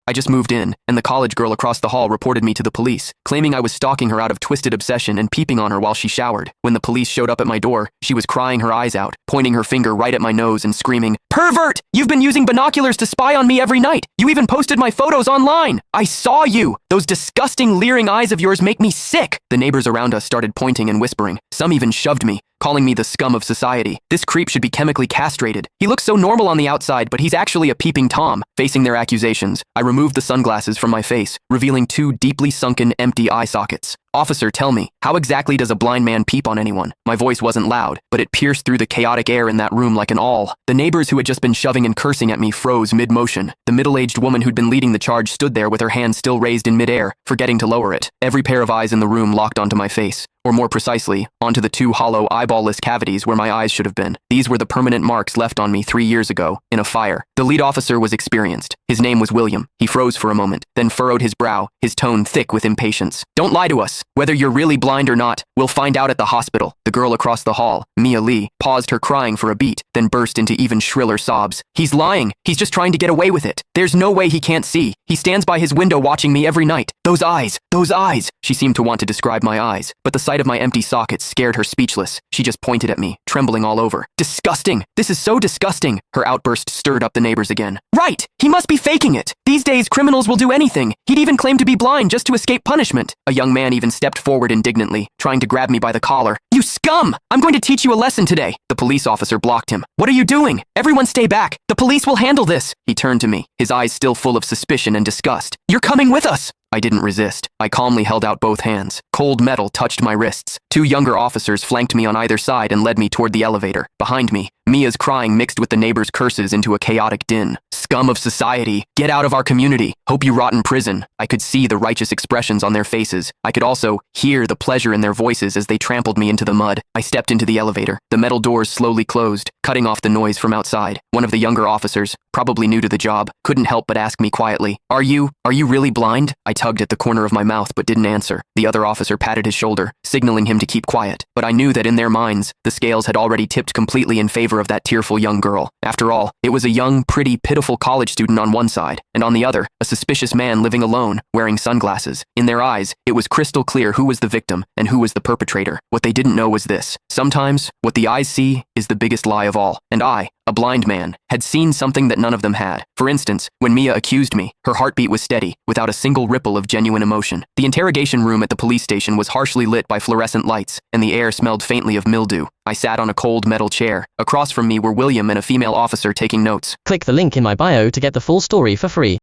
I just moved in, and the college girl across the hall reported me to the police, claiming I was stalking her out of twisted obsession and peeping on her while she showered. When the police showed up at my door, she was crying her eyes out, pointing her finger right at my nose and screaming, "Pervert! You've been using binoculars to spy on me every night! You even posted my photos online! I saw you! Those disgusting, leering eyes of yours make me sick!" The neighbors around us started pointing and whispering. Some even shoved me, calling me the scum of society. This creep should be chemically castrated. He looks so normal on the outside, but he's actually a peeping Tom. Facing their accusations, I removed the sunglasses from my face, revealing two deeply sunken, empty eye sockets. "Officer, tell me, how exactly does a blind man peep on anyone?" My voice wasn't loud, but it pierced through the chaotic air in that room like an awl. The neighbors who had just been shoving and cursing at me froze mid-motion. The middle-aged woman who'd been leading the charge stood there with her hand still raised in mid-air, forgetting to lower it. Every pair of eyes in the room locked onto my face, or more precisely, onto the two hollow, eyeball-less cavities where my eyes should have been. These were the permanent marks left on me 3 years ago, in a fire. The lead officer was experienced. His name was William. He froze for a moment, then furrowed his brow, his tone thick with impatience. "Don't lie to us. Whether you're really blind or not, we'll find out at the hospital." The girl across the hall, Mia Lee, paused her crying for a beat, then burst into even shriller sobs. "He's lying. He's just trying to get away with it. There's no way he can't see. He stands by his window watching me every night. Those eyes, those eyes." She seemed to want to describe my eyes, but the sight of my empty sockets scared her speechless. She just pointed at me, trembling all over. "Disgusting! This is so disgusting!" Her outburst stirred up the neighbors again. "Right! He must be faking it! These days, criminals will do anything. He'd even claim to be blind just to escape punishment." A young man even stepped forward indignantly, trying to grab me by the collar. "You scum! I'm going to teach you a lesson today." The police officer blocked him. "What are you doing? Everyone stay back! The police will handle this!" He turned to me, his eyes still full of suspicion and disgust. "You're coming with us!" I didn't resist. I calmly held out both hands. Cold metal touched my wrists. Two younger officers flanked me on either side and led me toward the elevator. Behind me, Mia's crying mixed with the neighbors' curses into a chaotic din. "Scum of society! Get out of our community! Hope you rot in prison!" I could see the righteous expressions on their faces. I could also hear the pleasure in their voices as they trampled me into the mud. I stepped into the elevator. The metal doors slowly closed, cutting off the noise from outside. One of the younger officers, probably new to the job, couldn't help but ask me quietly, Are you really blind?" I tugged at the corner of my mouth but didn't answer. The other officer patted his shoulder, signaling him to keep quiet. But I knew that in their minds, the scales had already tipped completely in favor of that tearful young girl. After all, it was a young, pretty, pitiful college student on one side, and on the other, a suspicious man living alone, wearing sunglasses. In their eyes, it was crystal clear who was the victim and who was the perpetrator. What they didn't know was this. Sometimes, what the eyes see is the biggest lie of all. And I, a blind man, had seen something that none of them had. For instance, when Mia accused me, her heartbeat was steady, without a single ripple of genuine emotion. The interrogation room at the police station was harshly lit by fluorescent lights, and the air smelled faintly of mildew. I sat on a cold metal chair. Across from me were William and a female officer taking notes. Click the link in my bio to get the full story for free.